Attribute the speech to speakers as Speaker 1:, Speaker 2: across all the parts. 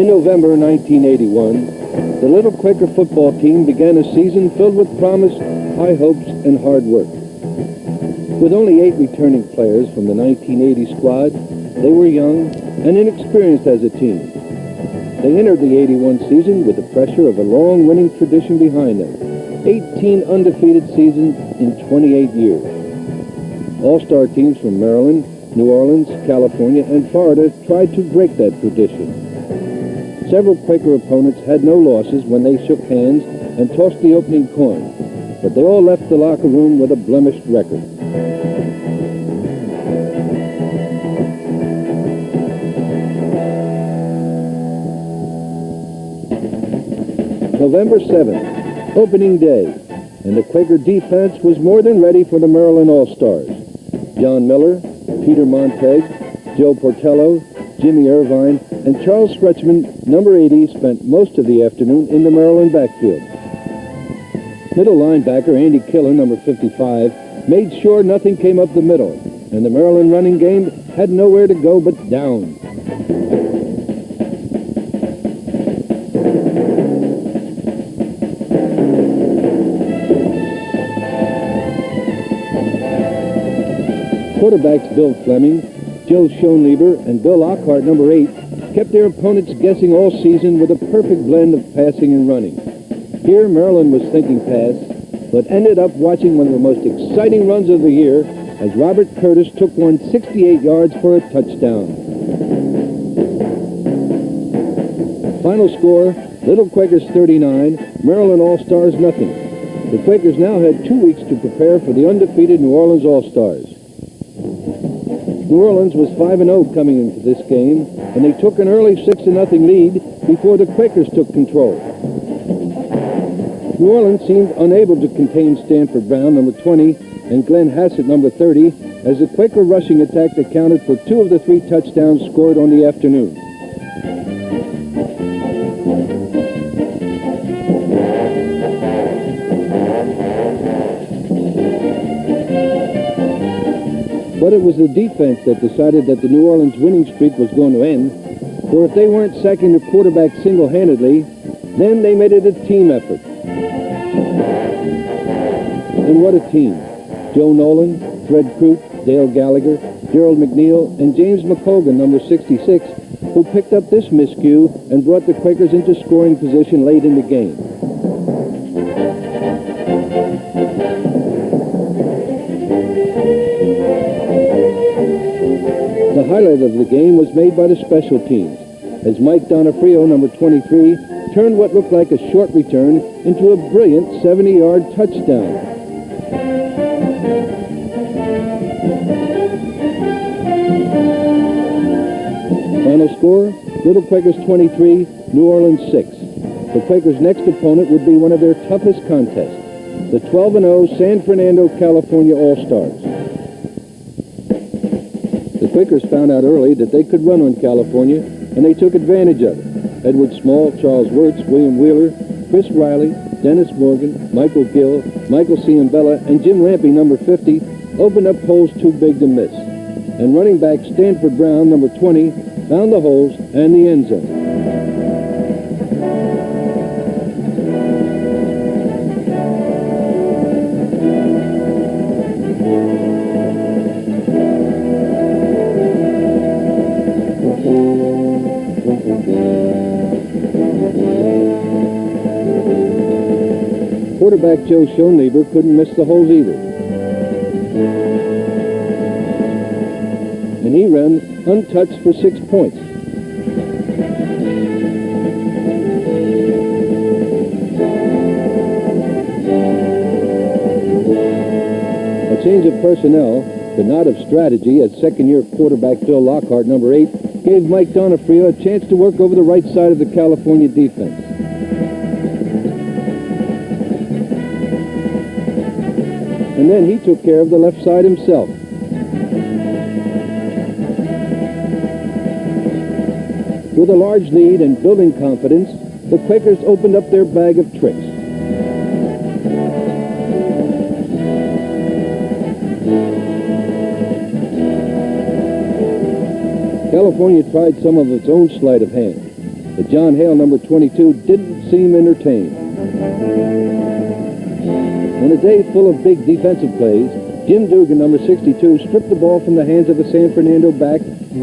Speaker 1: In November 1981, the Little Quaker football team began a season filled with promise, high hopes, and hard work. With only 8 returning players from the 1980 squad, they were young and inexperienced as a team. They entered the 81 season with the pressure of a long winning tradition behind them, 18 undefeated seasons in 28 years. All-star teams from Maryland, New Orleans, California, and Florida tried to break that tradition. Several Quaker opponents had no losses when they shook hands and tossed the opening coin, but they all left the locker room with a blemished record. November 7th, opening day, and the Quaker defense was more than ready for the Maryland All-Stars. John Miller, Peter Montag, Joe Portello, Jimmy Irvine, and Charles Stretchman, number 80, spent most of the afternoon in the Maryland backfield. Middle linebacker Andy Killer, number 55, made sure nothing came up the middle, and the Maryland running game had nowhere to go but down. Quarterbacks Bill Fleming, Joe Schoenlieber, and Bill Lockhart, number 8, kept their opponents guessing all season with a perfect blend of passing and running. Here, Maryland was thinking pass, but ended up watching one of the most exciting runs of the year as Robert Curtis took one 68 yards for a touchdown. Final score, Little Quakers 39, Maryland All-Stars nothing. The Quakers now had 2 weeks to prepare for the undefeated New Orleans All-Stars. New Orleans was 5-0 coming into this game, and they took an early 6-0 lead before the Quakers took control. New Orleans seemed unable to contain Stanford Brown, number 20, and Glenn Hassett, number 30, as the Quaker rushing attack accounted for 2 of the 3 touchdowns scored on the afternoon. But it was the defense that decided that the New Orleans winning streak was going to end, for if they weren't sacking their quarterback single-handedly, then they made it a team effort. And what a team. Joe Nolan, Fred Crute, Dale Gallagher, Gerald McNeil, and James McColgan, number 66, who picked up this miscue and brought the Quakers into scoring position late in the game. The highlight of the game was made by the special teams, as Mike Donofrio, number 23, turned what looked like a short return into a brilliant 70-yard touchdown. Final score, Little Quakers 23, New Orleans 6. The Quakers' next opponent would be one of their toughest contests, the 12-0 San Fernando, California All-Stars. The Quakers found out early that they could run on California, and they took advantage of it. Edward Small, Charles Wirtz, William Wheeler, Chris Riley, Dennis Morgan, Michael Gill, Michael Ciambella, and Jim Lampe, number 50, opened up holes too big to miss. And running back Stanford Brown, number 20, found the holes and the end zone. Quarterback Joe Schoenlieber couldn't miss the holes either. And he ran untouched for 6 points. A change of personnel, but not of strategy, as second-year quarterback Bill Lockhart, number 8, gave Mike Donofrio a chance to work over the right side of the California defense. And then he took care of the left side himself. With a large lead and building confidence, the Quakers opened up their bag of tricks. California tried some of its own sleight of hand. but John Hale, number 22, didn't seem entertained. On a day full of big defensive plays, Jim Dugan, number 62, stripped the ball from the hands of a San Fernando back,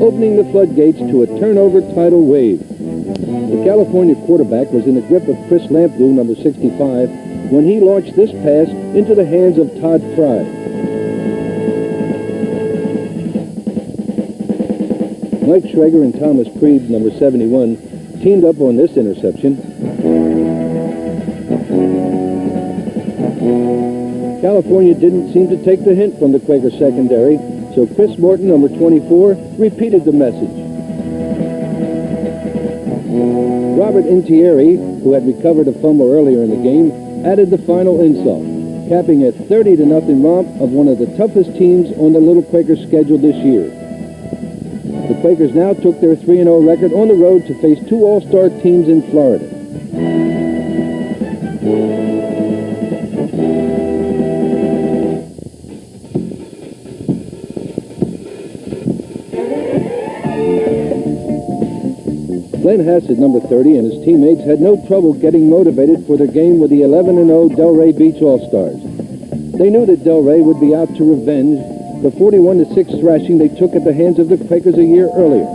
Speaker 1: opening the floodgates to a turnover tidal wave. The California quarterback was in the grip of Chris Lamplew, number 65, when he launched this pass into the hands of Todd Fry. Mike Schrager and Thomas Creed, number 71, teamed up on this interception. California didn't seem to take the hint from the Quaker secondary, so Chris Morton, number 24, repeated the message. Robert Intieri, who had recovered a fumble earlier in the game, added the final insult, capping a 30-0 romp of one of the toughest teams on the Little Quaker schedule this year. The Quakers now took their 3-0 record on the road to face two all-star teams in Florida. Glenn Hassett, number 30, and his teammates had no trouble getting motivated for their game with the 11-0 Delray Beach All-Stars. They knew that Delray would be out to revenge the 41-6 thrashing they took at the hands of the Quakers a year earlier.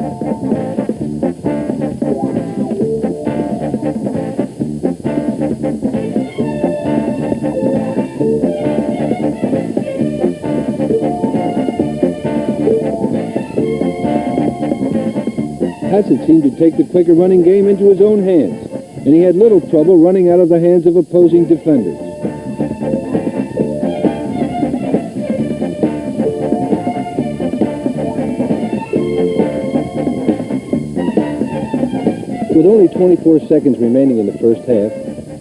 Speaker 1: Hassett seemed to take the Quaker running game into his own hands, and he had little trouble running out of the hands of opposing defenders. With only 24 seconds remaining in the first half,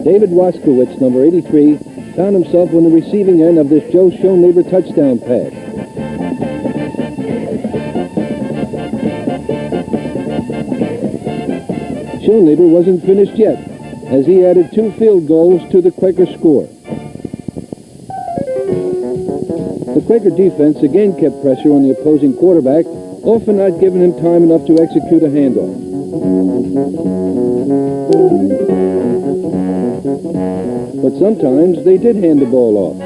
Speaker 1: David Waskowitz, number 83, found himself on the receiving end of this Joe Schoenleber touchdown pass. Schoenleber wasn't finished yet, as he added 2 field goals to the Quaker score. The Quaker defense again kept pressure on the opposing quarterback, often not giving him time enough to execute a handoff. But sometimes they did hand the ball off.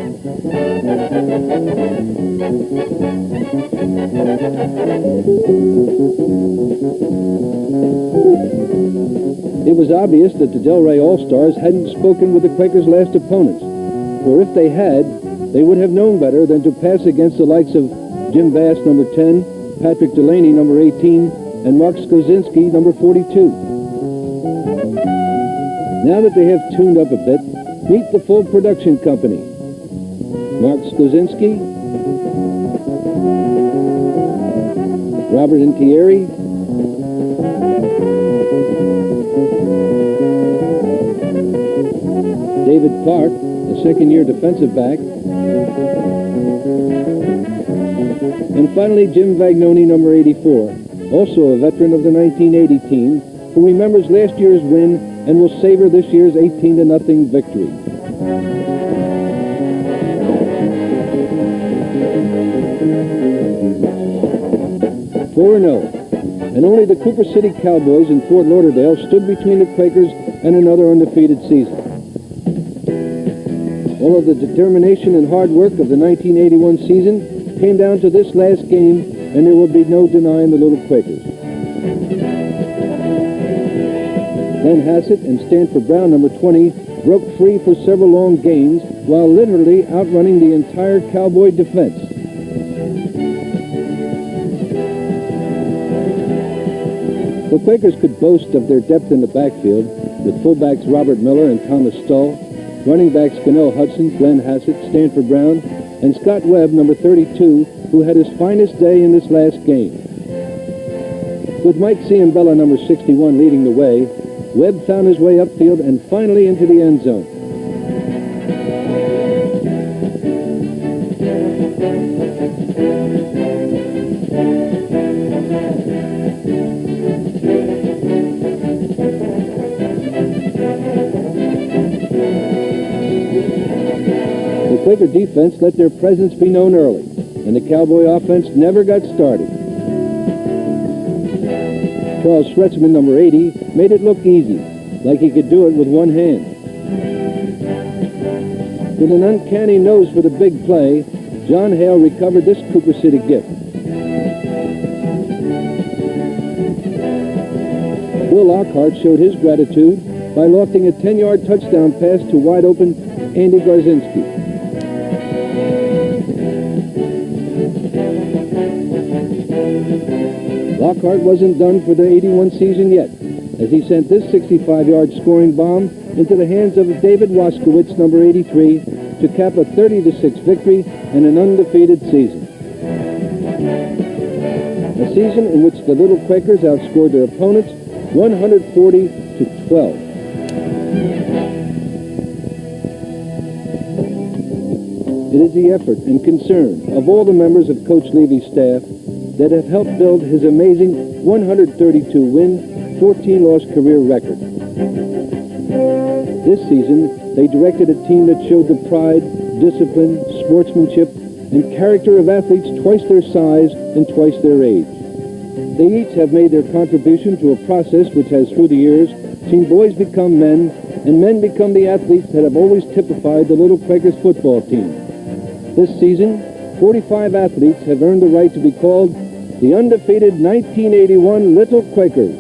Speaker 1: It was obvious that the Delray All-Stars hadn't spoken with the Quakers' last opponents, for if they had, they would have known better than to pass against the likes of Jim Bass, number 10, Patrick Delaney, number 18, and Mark Skozinski, number 42. Now that they have tuned up a bit, meet the full production company. Mark Skozinski, Robert Intieri, David Clark, a second-year defensive back, and finally Jim Vagnoni, number 84, also a veteran of the 1980 team, who remembers last year's win and will savor this year's 18-0 victory. "4-0, and only the Cooper City Cowboys in Fort Lauderdale stood between the Quakers and another undefeated season. All of the determination and hard work of the 1981 season came down to this last game, and there will be no denying the Little Quakers. Glenn Hassett and Stanford Brown, number 20, broke free for several long gains while literally outrunning the entire Cowboy defense. The Quakers could boast of their depth in the backfield, with fullbacks Robert Miller and Thomas Stull, running backs Cannell Hudson, Glenn Hassett, Stanford Brown, and Scott Webb, number 32, who had his finest day in this last game. With Mike Ciambella, number 61, leading the way, Webb found his way upfield and finally into the end zone. The Quaker defense let their presence be known early, and the Cowboy offense never got started. Charles Schretzman, number 80, made it look easy, like he could do it with one hand. With an uncanny nose for the big play, John Hale recovered this Cooper City gift. Bill Lockhart showed his gratitude by lofting a 10-yard touchdown pass to wide-open Andy Garzinski. Lockhart wasn't done for the '81 season yet, as he sent this 65-yard scoring bomb into the hands of David Waskowitz, number 83, to cap a 30-6 victory and an undefeated season. A season in which the Little Quakers outscored their opponents 140-12. It is the effort and concern of all the members of Coach Levy's staff that have helped build his amazing 132-win, 14-loss career record. This season, they directed a team that showed the pride, discipline, sportsmanship, and character of athletes twice their size and twice their age. They each have made their contribution to a process which has, through the years, seen boys become men and men become the athletes that have always typified the Little Quakers football team. This season, 45 athletes have earned the right to be called the undefeated 1981 Little Quakers.